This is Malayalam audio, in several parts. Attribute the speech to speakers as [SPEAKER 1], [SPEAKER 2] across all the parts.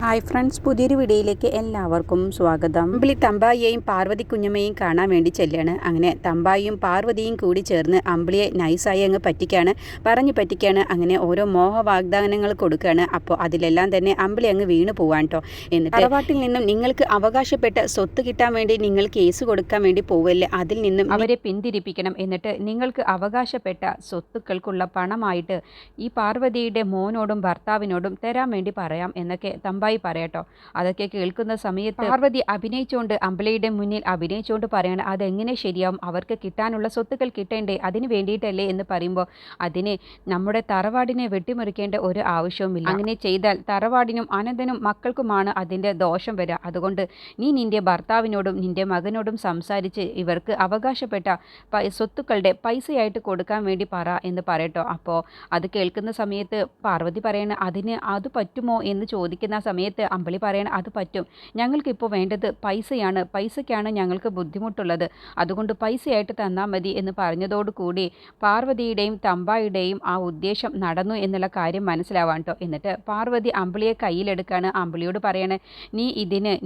[SPEAKER 1] ഹായ് ഫ്രണ്ട്സ്, പുതിയൊരു വീഡിയോയിലേക്ക് എല്ലാവർക്കും സ്വാഗതം. അമ്പിളി തമ്പായിയെയും പാർവതി കുഞ്ഞമ്മയും കാണാൻ വേണ്ടി ചെല്ലുകയാണ്. അങ്ങനെ തമ്പായിയും പാർവതിയും കൂടി ചേർന്ന് അമ്പിളിയെ നൈസായി അങ്ങ് പറ്റിക്കുകയാണ്. അങ്ങനെ ഓരോ മോഹ വാഗ്ദാനങ്ങൾ കൊടുക്കുകയാണ്. അപ്പോൾ അതിലെല്ലാം തന്നെ അമ്പിളി അങ്ങ് വീണ് പോവാൻ കേട്ടോ. എന്നിട്ട് തറവാട്ടിൽ നിന്നും നിങ്ങൾക്ക് അവകാശപ്പെട്ട സ്വത്ത് കിട്ടാൻ വേണ്ടി നിങ്ങൾ കേസ് കൊടുക്കാൻ വേണ്ടി പോവല്ലേ, അതിൽ നിന്നും അവരെ പിന്തിരിപ്പിക്കണം. എന്നിട്ട് നിങ്ങൾക്ക് അവകാശപ്പെട്ട സ്വത്തുക്കൾക്കുള്ള പണമായിട്ട് ഈ പാർവതിയുടെ മോനോടും ഭർത്താവിനോടും തരാൻ വേണ്ടി പറയാം എന്നൊക്കെ തമ്പായി പറയട്ടോ. അതൊക്കെ കേൾക്കുന്ന സമയത്ത് പാർവതി അഭിനയിച്ചുകൊണ്ട് അമ്പിളിയുടെ മുന്നിൽ അഭിനയിച്ചുകൊണ്ട് പറയണം, അതെങ്ങനെ ശരിയാവും, അവർക്ക് കിട്ടാനുള്ള സ്വത്തുക്കൾ കിട്ടേണ്ടേ, അതിന് വേണ്ടിയിട്ടല്ലേ എന്ന് പറയുമ്പോൾ അതിന് നമ്മുടെ തറവാടിനെ വെട്ടിമുറിക്കേണ്ട ഒരു ആവശ്യവുമില്ല. അങ്ങനെ ചെയ്താൽ തറവാടിനും അനന്തനും മക്കൾക്കുമാണ് അതിൻ്റെ ദോഷം വരിക. അതുകൊണ്ട് നീ നിന്റെ ഭർത്താവിനോടും നിന്റെ മകനോടും സംസാരിച്ച് ഇവർക്ക് അവകാശപ്പെട്ട സ്വത്തുക്കളുടെ പൈസയായിട്ട് കൊടുക്കാൻ വേണ്ടി പറ എന്ന് പറയട്ടോ. അപ്പോൾ അത് കേൾക്കുന്ന സമയത്ത് പാർവതി പറയണ അത് പറ്റുമോ എന്ന് ചോദിക്കുന്ന സമയത്ത് അമ്പിളി പറയണ അത് പറ്റും, ഞങ്ങൾക്കിപ്പോൾ വേണ്ടത് പൈസയ്ക്കാണ് ഞങ്ങൾക്ക് ബുദ്ധിമുട്ടുള്ളത്, അതുകൊണ്ട് പൈസയായിട്ട് തന്നാൽ മതി എന്ന് പറഞ്ഞതോടുകൂടി പാർവതിയുടെയും തമ്പായുടെയും ആ ഉദ്ദേശം നടന്നു എന്നുള്ള കാര്യം മനസ്സിലാവാൻ കേട്ടോ. എന്നിട്ട് പാർവതി അമ്പിളിയെ കയ്യിലെടുക്കാണ്. അമ്പിളിയോട് പറയണേ,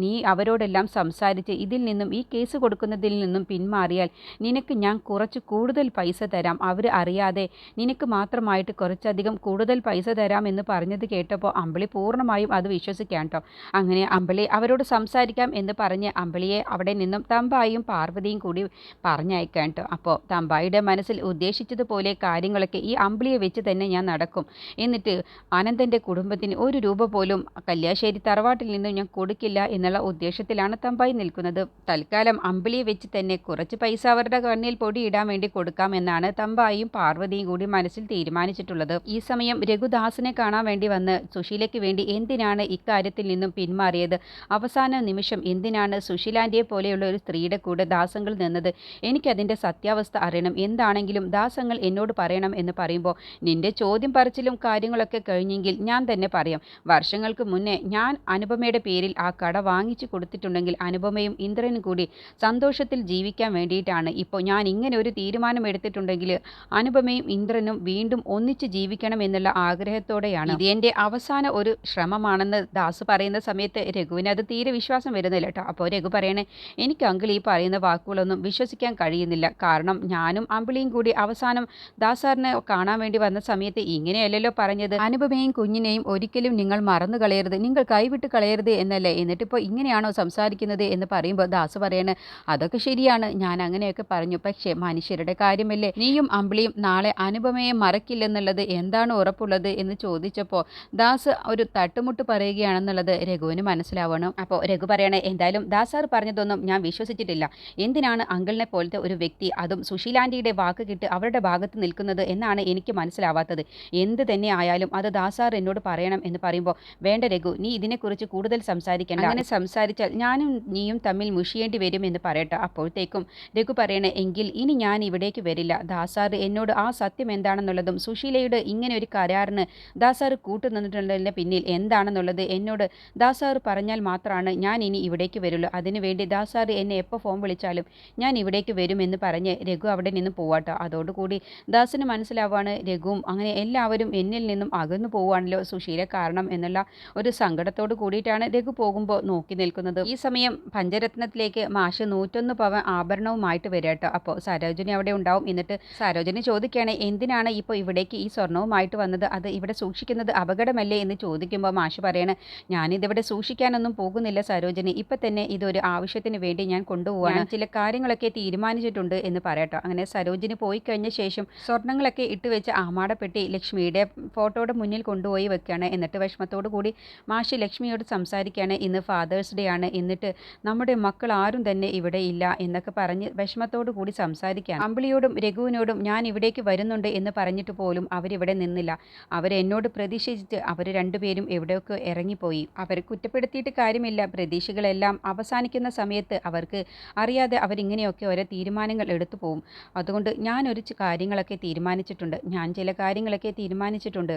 [SPEAKER 1] നീ അവരോടെല്ലാം സംസാരിച്ച് ഇതിൽ നിന്നും ഈ കേസ് കൊടുക്കുന്നതിൽ നിന്നും പിന്മാറിയാൽ നിനക്ക് ഞാൻ കുറച്ച് കൂടുതൽ പൈസ തരാം, അവർ അറിയാതെ നിനക്ക് മാത്രമായിട്ട് കുറച്ചധികം കൂടുതൽ പൈസ തരാം എന്ന് പറഞ്ഞത് കേട്ടപ്പോൾ അമ്പിളി പൂർണ്ണമായും അത് വിശ്വസിക്കാം കേട്ടോ. അങ്ങനെ അമ്പിളി അവരോട് സംസാരിക്കാം എന്ന് പറഞ്ഞ് അമ്പിളിയെ അവിടെ നിന്നും തമ്പായും പാർവതിയും കൂടി പറഞ്ഞയക്കാം കേട്ടോ. അപ്പോൾ തമ്പായിയുടെ മനസ്സിൽ ഉദ്ദേശിച്ചതുപോലെ കാര്യങ്ങളൊക്കെ ഈ അമ്പിളിയെ വെച്ച് തന്നെ ഞാൻ നടക്കും, എന്നിട്ട് അനന്തൻ്റെ കുടുംബത്തിന് ഒരു രൂപ പോലും കല്യാശ്ശേരി തറവാട്ടിൽ നിന്നും ഞാൻ കൊടുക്കില്ല എന്നുള്ള ഉദ്ദേശത്തിലാണ് തമ്പായി നിൽക്കുന്നത്. തൽക്കാലം അമ്പിളിയെ വെച്ച് തന്നെ കുറച്ച് പൈസ അവരുടെ കണ്ണിൽ പൊടിയിടാൻ വേണ്ടി കൊടുക്കാമെന്നാണ് തമ്പായും പാർവതിയും കൂടി മനസ്സിൽ തീരുമാനിച്ചിട്ടുള്ളത്. ഈ സമയം രഘുദാസിനെ കാണാൻ വേണ്ടി വന്ന് സുശീലയ്ക്ക് വേണ്ടി എന്തിനാണ് ഇക്കാര്യത്തിൽ നിന്നും പിന്മാറിയത്, അവസാന നിമിഷം എന്തിനാണ് സുശീലാൻ്റെയെ പോലെയുള്ള ഒരു സ്ത്രീയുടെ കൂടെ ദാസങ്ങൾ നിന്നത്, എനിക്കതിൻ്റെ സത്യാവസ്ഥ അറിയണം, എന്താണെങ്കിലും ദാസങ്ങൾ എന്നോട് പറയണം എന്ന് പറയുമ്പോൾ നിന്റെ ചോദ്യം പറച്ചിലും കാര്യങ്ങളൊക്കെ കഴിഞ്ഞെങ്കിൽ ഞാൻ തന്നെ പറയാം. വർഷങ്ങൾക്ക് മുന്നേ ഞാൻ അനുപമയുടെ പേരിൽ ആ കട വാങ്ങിച്ചു കൊടുത്തിട്ടുണ്ടെങ്കിൽ അനുപമയും ഇന്ദ്രനും കൂടി സന്തോഷത്തിൽ ജീവിക്കാൻ വേണ്ടിയിട്ടാണ്. ഇപ്പോൾ ഞാൻ ഇങ്ങനെ ഒരു തീരുമാനം എടുത്തിട്ടുണ്ടെങ്കിൽ അനുപമയും ഇന്ദ്രനും വീണ്ടും ഒന്നിച്ച് ജീവിക്കണം എന്നുള്ള ആഗ്രഹത്തോടെയാണ്. ഇത് എൻ്റെ അവസാന ഒരു ശ്രമമാണെന്ന് ദാസ് പറയുന്ന സമയത്ത് രഘുവിന് അത് തീരെ വിശ്വാസം വരുന്നില്ല കേട്ടോ. അപ്പോൾ രഘു പറയണേ, എനിക്ക് അങ്കിൾ ഈ പറയുന്ന വാക്കുകളൊന്നും വിശ്വസിക്കാൻ കഴിയുന്നില്ല, കാരണം ഞാനും അമ്പിളിയും കൂടി അവസാനം ദാസാറിനെ കാണാൻ വേണ്ടി വന്ന സമയത്ത് ഇങ്ങനെയല്ലല്ലോ പറഞ്ഞത്, അനുപമയും കുഞ്ഞിനെയും ഒരിക്കലും നിങ്ങൾ മറന്നു കളയരുത്, നിങ്ങൾ കൈവിട്ട് കളയരുത് എന്നല്ലേ, എന്നിട്ടിപ്പോൾ ഇങ്ങനെയാണോ സംസാരിക്കുന്നത് എന്ന് പറയുമ്പോൾ ദാസ് പറയണേ, അതൊക്കെ ശരിയാണ്, ഞാൻ അങ്ങനെയൊക്കെ പറഞ്ഞു, പക്ഷേ മനുഷ്യരുടെ കാര്യമല്ലേ, നീയും അമ്പിളിയും നാളെ അനുപമയെ മറക്കില്ലെന്നുള്ളത് എന്താണ് ഉറപ്പുള്ളത് എന്ന് ചോദിച്ചപ്പോൾ ദാസ് ഒരു തട്ടുമുട്ട് പറയുകയാണെന്നുള്ളത് രഘുവിന് മനസ്സിലാവണം. അപ്പോൾ രഘു പറയണേ, എന്തായാലും ദാസാർ പറഞ്ഞതൊന്നും ഞാൻ വിശ്വസിച്ചിട്ടില്ല, എന്തിനാണ് അങ്കിളിനെ പോലത്തെ ഒരു വ്യക്തി അതും സുശീലാൻ്റിയുടെ വാക്ക് കിട്ടി അവരുടെ ഭാഗത്ത് നിൽക്കുന്നത് എന്നാണ് എനിക്ക് മനസ്സിലാവാത്തത്, എന്ത് തന്നെ ആയാലും അത് ദാസാർ എന്നോട് പറയണം എന്ന് പറയുമ്പോൾ വേണ്ട രഘു, നീ ഇതിനെക്കുറിച്ച് കൂടുതൽ സംസാരിക്കേണ്ട, അങ്ങനെ സംസാരിച്ചാൽ ഞാനും നീയും തമ്മിൽ മുഷിയേണ്ടി വരും എന്ന് പറയട്ടെ. അപ്പോഴത്തേക്കും രഘു പറയണേ, എങ്കിൽ ഇനി ഞാൻ ഇവിടേക്ക് വരില്ല, ദാസാർ എന്നോട് ആ സത്യം എന്താണെന്നുള്ളതും സുശീലയുടെ ഇങ്ങനെ ഒരു കരാറിന് ദാസാർ കൂട്ടുനിന്നിട്ടുള്ളതിൻ്റെ പിന്നിൽ എന്താണെന്നുള്ളത് എന്നോട് ദാസാർ പറഞ്ഞാൽ മാത്രമാണ് ഞാൻ ഇനി ഇവിടേക്ക് വരുള്ളൂ, അതിനുവേണ്ടി ദാസാർ എന്നെ എപ്പോൾ ഫോൺ വിളിച്ചാലും ഞാൻ ഇവിടേക്ക് വരുമെന്ന് പറഞ്ഞ് രഘു അവിടെ നിന്ന് പോവാട്ടോ. അതോടുകൂടി ദാസിന് മനസ്സിലാവാണ് രഘുവും അങ്ങനെ എല്ലാവരും എന്നിൽ നിന്നും അകന്നു പോവുകയാണല്ലോ സുശീല കാരണം എന്നുള്ള ഒരു സങ്കടത്തോട് കൂടിയിട്ടാണ് രഘു പോകുമ്പോൾ നോക്കി നിൽക്കുന്നത്. ഈ സമയം പഞ്ചരത്നത്തിലേക്ക് മാഷ് 101 പവൻ ആഭരണവുമായിട്ട് വരിക കേട്ടോ. അപ്പോൾ സരോജിനി അവിടെ ഉണ്ടാവും. എന്നിട്ട് സരോജിനി ചോദിക്കുകയാണ്, എന്തിനാണ് ഇപ്പോൾ ഇവിടേക്ക് ഈ സ്വർണവുമായിട്ട് വന്നത്, അത് ഇവിടെ സൂക്ഷിക്കുന്നത് അപകടമല്ലേ എന്ന് ചോദിക്കുമ്പോൾ മാഷ് പറയണ, ഞാനിതിവിടെ സൂക്ഷിക്കാനൊന്നും പോകുന്നില്ല സരോജിനി, ഇപ്പം തന്നെ ഇതൊരു ആവശ്യത്തിന് വേണ്ടി ഞാൻ കൊണ്ടുപോവാണ്, ചില കാര്യങ്ങളൊക്കെ തീരുമാനിച്ചിട്ടുണ്ട് എന്ന് പറയട്ടോ. അങ്ങനെ സരോജിനി പോയി കഴിഞ്ഞ ശേഷം സ്വർണ്ണങ്ങളൊക്കെ ഇട്ട് വെച്ച് ആമാടപ്പെട്ടി ലക്ഷ്മിയുടെ ഫോട്ടോയുടെ മുന്നിൽ കൊണ്ടുപോയി വെക്കുകയാണ്. എന്നിട്ട് വിഷമത്തോടു കൂടി മാഷ് ലക്ഷ്മിയോട് സംസാരിക്കുകയാണ്, ഇന്ന് ഫാദേഴ്സ് ഡേ ആണ്, എന്നിട്ട് നമ്മുടെ മക്കൾ ആരും തന്നെ ഇവിടെ ഇല്ല എന്നൊക്കെ പറഞ്ഞ് വിഷമത്തോടു കൂടി സംസാരിക്കുകയാണ്. അമ്പിളിയോടും രഘുവിനോടും ഞാൻ ഇവിടേക്ക് വരുന്നുണ്ട് എന്ന് പറഞ്ഞിട്ട് പോലും അവരിവിടെ നിന്നില്ല, അവരെന്നോട് പ്രതീക്ഷിച്ചിട്ട് അവർ രണ്ടുപേരും എവിടെയൊക്കെ ഇറങ്ങിപ്പോയി. അവരെ കുറ്റപ്പെടുത്തിയിട്ട് കാര്യമില്ല, പ്രതീക്ഷകളെല്ലാം അവസാനിക്കുന്ന സമയത്ത് അവർക്ക് അറിയാതെ അവരിങ്ങനെയൊക്കെ ഓരോ തീരുമാനങ്ങൾ എടുത്തു പോകും. അതുകൊണ്ട് ഞാനൊരു കാര്യങ്ങളൊക്കെ തീരുമാനിച്ചിട്ടുണ്ട്.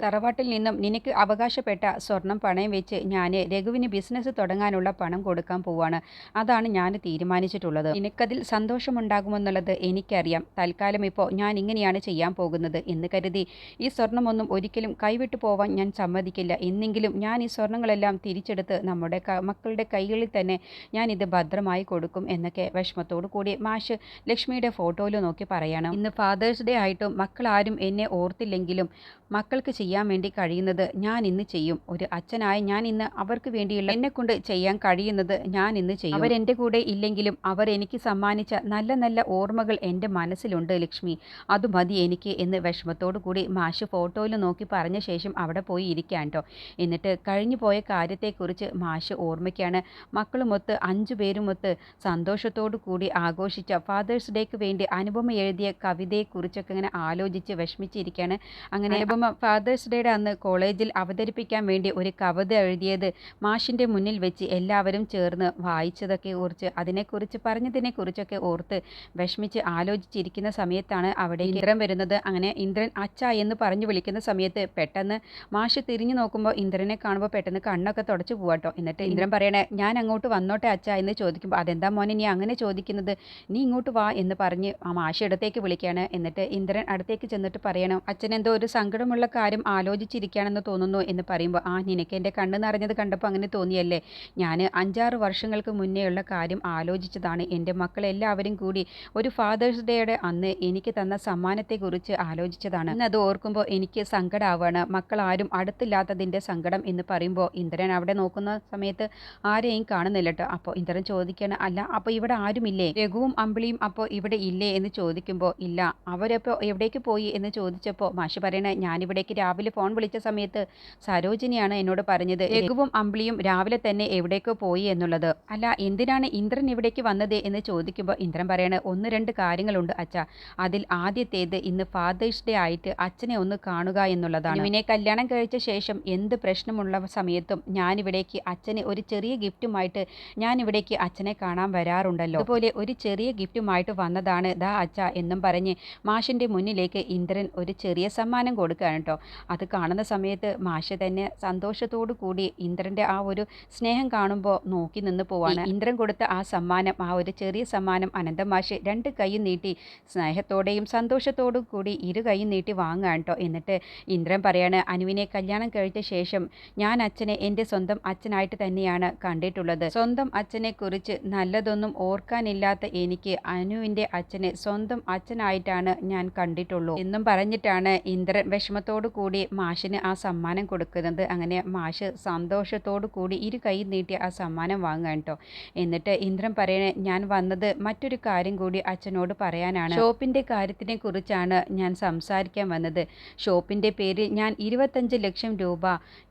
[SPEAKER 1] തറവാട്ടിൽ നിന്നും നിനക്ക് അവകാശപ്പെട്ട സ്വർണം പണയം വെച്ച് ഞാൻ രഘുവിന് ബിസിനസ് തുടങ്ങാനുള്ള പണം കൊടുക്കാൻ പോവാണ്, അതാണ് ഞാൻ തീരുമാനിച്ചിട്ടുള്ളത്. നിനക്കതിൽ സന്തോഷമുണ്ടാകുമെന്നുള്ളത് എനിക്കറിയാം, തൽക്കാലം ഇപ്പോൾ ഞാൻ ഇങ്ങനെയാണ് ചെയ്യാൻ പോകുന്നത് എന്ന് കരുതി ഈ സ്വർണമൊന്നും ഒരിക്കലും കൈവിട്ടു പോവാൻ ഞാൻ സമ്മതിക്കില്ല, എന്നെങ്കിലും ഞാൻ ഈ സ്വർണ്ണങ്ങൾ സ്വത്തുക്കളെല്ലാം തിരിച്ചെടുത്ത് നമ്മുടെ മക്കളുടെ കൈകളിൽ തന്നെ ഞാനിത് ഭദ്രമായി കൊടുക്കും എന്നൊക്കെ വിഷമത്തോടു കൂടി മാഷ് ലക്ഷ്മിയുടെ ഫോട്ടോയിൽ നോക്കി പറയണം. ഇന്ന് ഫാദേഴ്സ് ഡേ ആയിട്ടും മക്കളാരും എന്നെ ഓർത്തില്ലെങ്കിലും മക്കൾക്ക് ചെയ്യാൻ വേണ്ടി കഴിയുന്നത് ഞാൻ ഇന്ന് ചെയ്യും. ഒരു അച്ഛനായ ഞാൻ ഇന്ന് അവർക്ക് വേണ്ടിയുള്ള എന്നെക്കൊണ്ട് ചെയ്യാൻ കഴിയുന്നത് ഞാൻ ഇന്ന് ചെയ്യും. അവരെൻ്റെ കൂടെ ഇല്ലെങ്കിലും അവർ എനിക്ക് സമ്മാനിച്ച നല്ല നല്ല ഓർമ്മകൾ എൻ്റെ മനസ്സിലുണ്ട് ലക്ഷ്മി, അത് മതി എനിക്ക് എന്ന് വിഷമത്തോടു കൂടി മാഷ് ഫോട്ടോയിൽ നോക്കി പറഞ്ഞ ശേഷം അവിടെ പോയി ഇരിക്കാൻ കേട്ടോ. എന്നിട്ട് കഴിഞ്ഞു പോയ കാര്യത്തെക്കുറിച്ച് മാഷ് ഓർമ്മിക്കുകയാണ്. മക്കളുമൊത്ത് 5 പേരുമൊത്ത് സന്തോഷത്തോടു കൂടി ആഘോഷിച്ച ഫാദേഴ്സ് ഡേക്ക് വേണ്ടി അനുപമ എഴുതിയ കവിതയെക്കുറിച്ചൊക്കെ ഇങ്ങനെ ആലോചിച്ച് വിഷമിച്ചിരിക്കുകയാണ്. അങ്ങനെ അനുപമ ഫാദേഴ്സ് ഡേയുടെ അന്ന് കോളേജിൽ അവതരിപ്പിക്കാൻ വേണ്ടി ഒരു കവിത എഴുതിയത് മാഷിൻ്റെ മുന്നിൽ വെച്ച് എല്ലാവരും ചേർന്ന് വായിച്ചതൊക്കെ കുറിച്ച് അതിനെക്കുറിച്ച് പറഞ്ഞതിനെക്കുറിച്ചൊക്കെ ഓർത്ത് വിഷമിച്ച് ആലോചിച്ചിരിക്കുന്ന സമയത്താണ് അവിടെ ഇന്ദ്രൻ വരുന്നത്. അങ്ങനെ ഇന്ദ്രൻ അച്ഛ എന്ന് പറഞ്ഞു വിളിക്കുന്ന സമയത്ത് പെട്ടെന്ന് മാഷ് തിരിഞ്ഞു നോക്കുമ്പോൾ ഇന്ദ്രനെ കാണുമ്പോൾ പെട്ടെന്ന് കണ്ണൊക്കെ തുടച്ചു പോവാട്ടോ. എന്നിട്ട് ഇന്ദ്രൻ പറയണേ, ഞാൻ അങ്ങോട്ട് വന്നോട്ടെ അച്ഛ എന്ന് ചോദിക്കുമ്പോൾ അതെന്താ മോനെ നീ അങ്ങനെ ചോദിക്കുന്നത്, നീ ഇങ്ങോട്ട് വാ എന്ന് പറഞ്ഞ് ആ മാഷ് അടുത്തേക്ക് വിളിക്കുകയാണ്. എന്നിട്ട് ഇന്ദ്രൻ അടുത്തേക്ക് ചെന്നിട്ട് പറയണം, അച്ഛൻ എന്തോ ഒരു സങ്കടമുള്ള കാര്യം ആലോചിച്ചിരിക്കുകയാണെന്ന് തോന്നുന്നു എന്ന് പറയുമ്പോൾ നിനക്ക് എൻ്റെ കണ്ണ് നിറഞ്ഞത് കണ്ടപ്പോൾ അങ്ങനെ തോന്നിയല്ലേ, ഞാൻ 5-6 വർഷങ്ങൾക്ക് മുന്നേയുള്ള കാര്യം ആലോചിച്ചതാണ്. എൻ്റെ മക്കളെല്ലാവരും കൂടി ഒരു ഫാദേഴ്സ് ഡേയുടെ അന്ന് എനിക്ക് തന്ന സമ്മാനത്തെക്കുറിച്ച് ആലോചിച്ചതാണ്. ഇന്ന് അത് ഓർക്കുമ്പോൾ എനിക്ക് സങ്കടമാവാണ്, മക്കളാരും അടുത്തില്ലാത്തതിൻ്റെ സങ്കടം എന്ന് പറയുമ്പോൾ ഇന്ദ്രൻ അവിടെ നോക്കുന്ന സമയത്ത് ആരെയും കാണുന്നില്ല കേട്ടോ. അപ്പോൾ ഇന്ദ്രൻ ചോദിക്കുകയാണ്, അല്ല അപ്പോൾ ഇവിടെ ആരുമില്ലേ, രഘുവും അമ്പിളിയും അപ്പോൾ ഇവിടെ ഇല്ലേ എന്ന് ചോദിക്കുമ്പോൾ ഇല്ല, അവരപ്പോൾ എവിടേക്ക് പോയി എന്ന് ചോദിച്ചപ്പോൾ മാഷ് പറയണേ, ഞാനിവിടേക്ക് രാവിലെ ഫോൺ വിളിച്ച സമയത്ത് സരോജിനിയാണ് എന്നോട് പറഞ്ഞത് രഘുവും അമ്പിളിയും രാവിലെ തന്നെ എവിടേക്കോ പോയി എന്നുള്ളത്. അല്ല എന്തിനാണ് ഇന്ദ്രൻ ഇവിടേക്ക് വന്നത് എന്ന് ചോദിക്കുമ്പോൾ ഇന്ദ്രൻ പറയണ 1-2 കാര്യങ്ങളുണ്ട് അച്ഛ. അതിൽ ആദ്യത്തേത് ഇന്ന് ഫാദേഴ്സ് ഡേ ആയിട്ട് അച്ഛനെ ഒന്ന് കാണുക എന്നുള്ളതാണ്. ഇവനെ കല്യാണം കഴിച്ച ശേഷം എന്ത് പ്രശ്നമുള്ള സമയത്തും ഞാനിവിടേക്ക് അച്ഛന് ഒരു ചെറിയ ഗിഫ്റ്റുമായിട്ട് ഞാനിവിടേക്ക് അച്ഛനെ കാണാൻ വരാറുണ്ടല്ലോ, അതുപോലെ ഒരു ചെറിയ ഗിഫ്റ്റുമായിട്ട് വന്നതാണ് ദാ അച്ഛ എന്നും പറഞ്ഞ് മാഷിൻ്റെ മുന്നിലേക്ക് ഇന്ദ്രൻ ഒരു ചെറിയ സമ്മാനം കൊടുക്കുകയാണ് കേട്ടോ. അത് കാണുന്ന സമയത്ത് മാഷ് തന്നെ സന്തോഷത്തോടു കൂടി ഇന്ദ്രൻ്റെ ആ ഒരു സ്നേഹം കാണുമ്പോൾ നോക്കി നിന്ന് പോവാണ്. ഇന്ദ്രൻ കൊടുത്ത ആ സമ്മാനം, ആ ഒരു ചെറിയ സമ്മാനം അനന്ത മാഷ് 2 കൈയും നീട്ടി സ്നേഹത്തോടെയും സന്തോഷത്തോടും കൂടി 2 കൈയും നീട്ടി വാങ്ങുകയാണ് കേട്ടോ. എന്നിട്ട് ഇന്ദ്രൻ പറയാണ്, അനുവിനെ കല്യാണം കഴിച്ച ശേഷം ഞാൻ അച്ഛനെ എൻ്റെ സ്വന്തം അച്ഛനായിട്ട് തന്നെയാണ് കണ്ടിട്ടുള്ളത്. സ്വന്തം അച്ഛനെ കുറിച്ച് നല്ലതൊന്നും ഓർക്കാനില്ലാത്ത എനിക്ക് അനുവിൻ്റെ അച്ഛനെ സ്വന്തം അച്ഛനായിട്ടാണ് ഞാൻ കണ്ടിട്ടുള്ളൂ എന്നും പറഞ്ഞിട്ടാണ് ഇന്ദ്രൻ വിഷമത്തോടു കൂടി മാഷിന് ആ സമ്മാനം കൊടുക്കുന്നത്. അങ്ങനെ മാഷ് സന്തോഷത്തോടു കൂടി 2 കൈ നീട്ടി ആ സമ്മാനം വാങ്ങുക കേട്ടോ. എന്നിട്ട് ഇന്ദ്രൻ പറയണേ, ഞാൻ വന്നത് മറ്റൊരു കാര്യം കൂടി അച്ഛനോട് പറയാനാണ്. ഷോപ്പിൻ്റെ കാര്യത്തിനെ കുറിച്ചാണ് ഞാൻ സംസാരിക്കാൻ വന്നത്. ഷോപ്പിൻ്റെ പേരിൽ ഞാൻ 25 ലക്ഷം രൂപ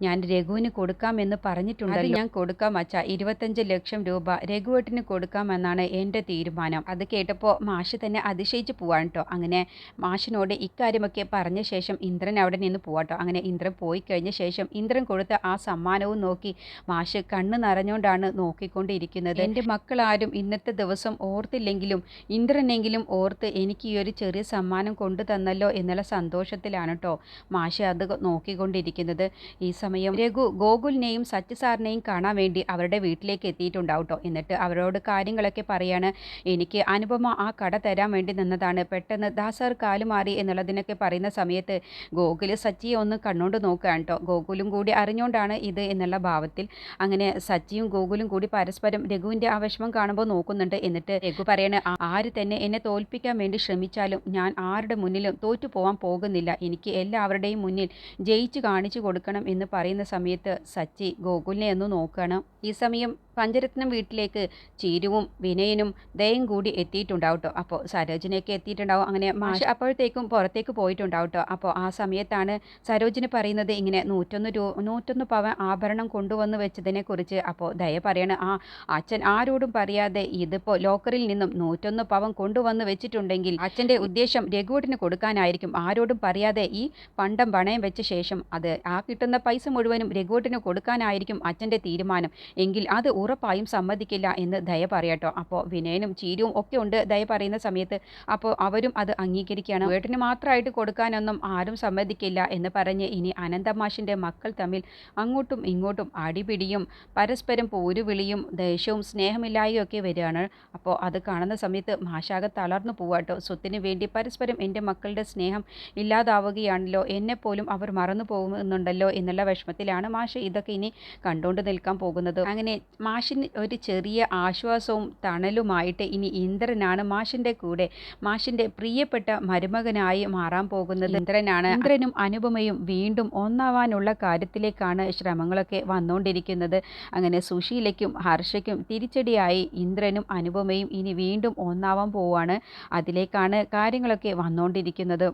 [SPEAKER 1] ഞാൻ രഘുവിന് കൊടുക്കാമെന്ന് പറഞ്ഞിട്ടുണ്ട്. അത് ഞാൻ കൊടുക്കാം അച്ഛ, 25 ലക്ഷം രൂപ രഘുവേട്ടിന് കൊടുക്കാമെന്നാണ് എൻ്റെ തീരുമാനം. അത് കേട്ടപ്പോൾ മാഷ് തന്നെ അതിശയിച്ച് പോവാണ് കേട്ടോ. അങ്ങനെ മാഷിനോട് ഇക്കാര്യമൊക്കെ പറഞ്ഞ ശേഷം ഇന്ദ്രൻ അവിടെ നിന്ന് പോവാട്ടോ. അങ്ങനെ ഇന്ദ്രൻ പോയി കഴിഞ്ഞ ശേഷം ഇന്ദ്രൻ കൊടുത്ത ആ സമ്മാനവും നോക്കി മാഷ് കണ്ണ് നിറഞ്ഞുകൊണ്ടാണ് നോക്കിക്കൊണ്ടിരിക്കുന്നത്. എൻ്റെ മക്കളാരും ഇന്നത്തെ ദിവസം ഓർത്തില്ലെങ്കിലും ഇന്ദ്രനെങ്കിലും ഓർത്ത് എനിക്ക് ഈ ഒരു ചെറിയ സമ്മാനം കൊണ്ടു തന്നല്ലോ എന്നുള്ള സന്തോഷത്തിലാണ് കേട്ടോ മാഷ് അത് നോക്കിക്കൊണ്ടിരിക്കുന്നത്. ഈ സമയം രഘു ഗോകുലിനെയും സച്ച് സാറിനെയും കാണാൻ വേണ്ടി അവരുടെ വീട്ടിലേക്ക് എത്തിയിട്ടുണ്ടാവും കേട്ടോ. എന്നിട്ട് അവരോട് കാര്യങ്ങളൊക്കെ പറയാണ്, എനിക്ക് അനുപമ ആ കട തരാൻ വേണ്ടി നിന്നതാണ്, പെട്ടെന്ന് ദാസാർ കാലുമാറി എന്നുള്ളതിനൊക്കെ പറയുന്ന സമയത്ത് ഗോകുൽ സച്ചിയെ ഒന്ന് കണ്ണോണ്ട് നോക്കുകയാണ് കേട്ടോ. ഗോകുലും കൂടി അറിഞ്ഞുകൊണ്ടാണ് ഇത് എന്നുള്ള ഭാവത്തിൽ. അങ്ങനെ സച്ചിയും ഗോകുലും കൂടി പരസ്പരം രഘുവിൻ്റെ ആ വിഷമം കാണുമ്പോൾ നോക്കുന്നുണ്ട്. എന്നിട്ട് രഘു പറയണ, ആര് തന്നെ എന്നെ തോൽപ്പിക്കാൻ വേണ്ടി ശ്രമിച്ചാലും ഞാൻ ആരുടെ മുന്നിലും തോറ്റു പോകാൻ പോകുന്നില്ല, എനിക്ക് എല്ലാവരുടെയും മുന്നിൽ ജയിച്ച് കാണിച്ചു കൊടുക്കണം എന്ന് പറയുന്ന സമയത്ത് സച്ചി ഗോകുലിനെ ഒന്ന് നോക്കണം. ഈ സമയം പഞ്ചരത്നം വീട്ടിലേക്ക് ചീരുവും വിനയനും ദയും കൂടി എത്തിയിട്ടുണ്ടാവും കേട്ടോ. അപ്പോൾ സരോജിനിയൊക്കെ എത്തിയിട്ടുണ്ടാവും. അങ്ങനെ മാഷ് അപ്പോഴത്തേക്കും പുറത്തേക്ക് പോയിട്ടുണ്ടാവും കേട്ടോ. അപ്പോൾ ആ സമയത്താണ് സരോജിനി പറയുന്നത് ഇങ്ങനെ 101 പവൻ ആഭരണം കൊണ്ടുവന്ന് വെച്ചതിനെ കുറിച്ച്. അപ്പോൾ ദയ പറയണ, അച്ഛൻ ആരോടും പറയാതെ ഇതിപ്പോൾ ലോക്കറിൽ നിന്നും 101 പവൻ കൊണ്ടുവന്ന് വെച്ചിട്ടുണ്ടെങ്കിൽ അച്ഛൻ്റെ ഉദ്ദേശം രഘുവേട്ടിന് കൊടുക്കാനായിരിക്കും, ആരോടും പറയാതെ ഈ പണ്ടം പണയം വെച്ച ശേഷം അത് ആ കിട്ടുന്ന പൈസ മുഴുവനും രഘുവേട്ടിന് കൊടുക്കാനായിരിക്കും അച്ഛൻ്റെ തീരുമാനം. എങ്കിൽ അത് ഉറപ്പായും സമ്മതിക്കില്ല എന്ന് ദയ പറയാട്ടോ. അപ്പോൾ വിനയനും ചീരുവും ഒക്കെ ഉണ്ട് ദയ പറയുന്ന സമയത്ത്. അപ്പോൾ അവരും അത് അംഗീകരിക്കുകയാണ്. വീട്ടിന് മാത്രമായിട്ട് കൊടുക്കാനൊന്നും ആരും സമ്മതിക്കില്ല എന്ന് പറഞ്ഞ് ഇനി അനന്തമാഷിൻ്റെ മക്കൾ തമ്മിൽ അങ്ങോട്ടും ഇങ്ങോട്ടും അടിപിടിയും പരസ്പരം പോരുവിളിയും ദേഷ്യവും സ്നേഹമില്ലായും ഒക്കെ വരികയാണ്. അപ്പോൾ അത് കാണുന്ന സമയത്ത് മാഷാകെ തളർന്നു പോവാട്ടോ. സ്വത്തിന് വേണ്ടി പരസ്പരം എൻ്റെ മക്കളുടെ സ്നേഹം ഇല്ലാതാവുകയാണല്ലോ, എന്നെപ്പോലും അവർ മറന്നു പോകുന്നുണ്ടല്ലോ എന്നുള്ള വിഷമത്തിലാണ് മാഷ് ഇതൊക്കെ ഇനി കണ്ടുകൊണ്ട് നിൽക്കാൻ പോകുന്നത്. അങ്ങനെ മാഷിന് ഒരു ചെറിയ ആശ്വാസവും തണലുമായിട്ട് ഇനി ഇന്ദ്രനാണ് മാഷിൻ്റെ കൂടെ മാഷിൻ്റെ പ്രിയപ്പെട്ട മരുമകനായി മാറാൻ പോകുന്നത്. ഇന്ദ്രനും അനുപമയും വീണ്ടും ഒന്നാവാനുള്ള കാര്യത്തിലേക്കാണ് ശ്രമങ്ങളൊക്കെ വന്നുകൊണ്ടിരിക്കുന്നത്. അങ്ങനെ സുശീലയ്ക്കും ഹർഷയ്ക്കും തിരിച്ചടിയായി ഇന്ദ്രനും അനുപമയും ഇനി വീണ്ടും ഒന്നാവാൻ പോവാണ്. അതിലേക്കാണ് കാര്യങ്ങളൊക്കെ വന്നുകൊണ്ടിരിക്കുന്നത്.